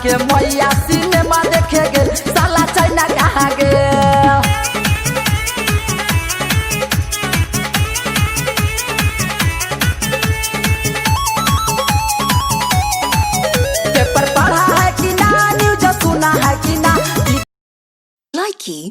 के मैया सिनेमा देखे गेल साला चाइना कहाँ गेल। पेपर पढ़ा है कि ना, न्यूज सुना है कि ना। Likey